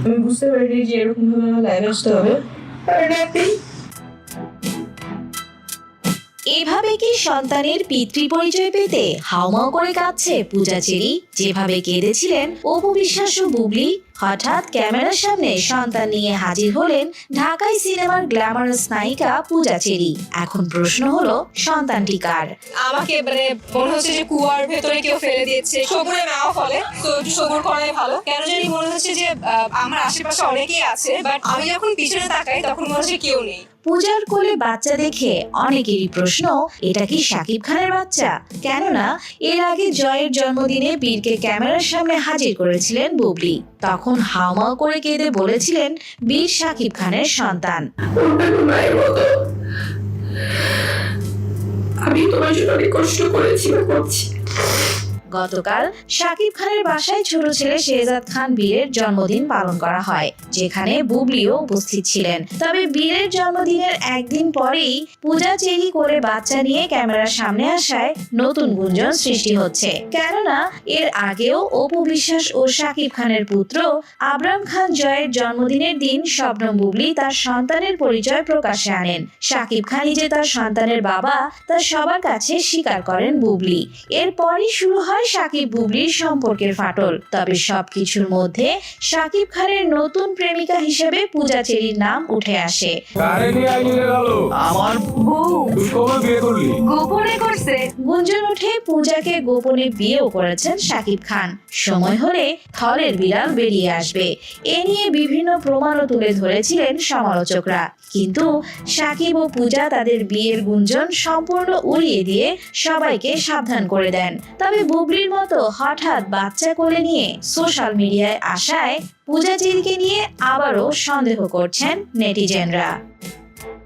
আমি বুঝতে পারিনি যে এরকম ভাবে আমার লাইভে আসতে হবে। এভাবে কি সন্তানের পিতৃ পরিচয় পেতে হাউমাউ করে কাঁদছে পূজা চেরি? যেভাবে কেঁদেছিলেন অপু বিশ্বাস ও বুবলি, হঠাৎ ক্যামেরার সামনে সন্তান নিয়ে হাজির হলেন ঢাকাই সিনেমার গ্ল্যামারাস নায়িকা পূজা চেরি। এখন প্রশ্ন হলো, সন্তানটি কার? আমাকে মানে মনে হচ্ছে যে কুয়ার ভেতরে কেউ ফেলে দিয়েছে, সবুরে নাও ফলে, তো একটু সবুর করাই ভালো। কেন জানি মনে হচ্ছে যে আমার আশেপাশে অনেকেই আছে, বাট আমি যখন পিছনে তাকাই তখন মনে হচ্ছে কেউ নেই। পূজার কোলে বাচ্চা দেখে অনেকেরই প্রশ্ন, এটা কি শাকিব খানের বাচ্চা? কেননা এর আগে জয়ের জন্মদিনে বীরকে ক্যামেরার সামনে হাজির করেছিলেন বুবলি। তখন হাউমাউ করে কেঁদে বলেছিলেন বীর শাকিব খানের সন্তান। আমি তোমার জন্য অনেক কষ্ট করেছি বা করছি। গতকাল শাকিব খানের বাসায় ছোট ছেলে শেহজাদ খান বীরের জন্মদিন পালন করা হয়, যেখানে বুবলিও উপস্থিত ছিলেন। তবে বীরের জন্মদিনের একদিন পরেই পূজা চেরি করে বাচ্চা নিয়ে ক্যামেরার সামনে আসায় নতুন গুঞ্জন সৃষ্টি হচ্ছে। কেননা এর আগেও অপু বিশ্বাস ও শাকিব খানের পুত্র আবরাম খান জয়ের জন্মদিনের দিন শবনম বুবলি তার সন্তানের পরিচয় প্রকাশ্যে আনেন। শাকিব খানই যে তার সন্তানের বাবা তা সবার কাছে স্বীকার করেন বুবলি। এরপরই শুরু হয় শাকিব বুবলির সম্পর্কের ফাটল। তবে সবকিছুর মধ্যে শাকিব খানের নতুন প্রেমিকা হিসেবে পূজা চেরির নাম উঠে আসে। আমার গোপনে করছে। গুঞ্জন ওঠে পূজাকে গোপনে বিয়েও করেছেন শাকিব খান। সময় হলে থলের বিড়াল বেরিয়ে আসবে, এ নিয়ে বিভিন্ন প্রমাণও তুলে ধরেছিলেন সমালোচকরা। কিন্তু শাকিব ও পূজা তাদের বিয়ের গুঞ্জন সম্পূর্ণ উড়িয়ে দিয়ে সবাইকে সাবধান করে দেন। তবে বুবলির মতো হঠাৎ বাচ্চা কোলে নিয়ে সোশ্যাল মিডিয়ায় আসায় পূজা চেরিকে নিয়ে আবারও সন্দেহ করছেন নেটিজেনরা।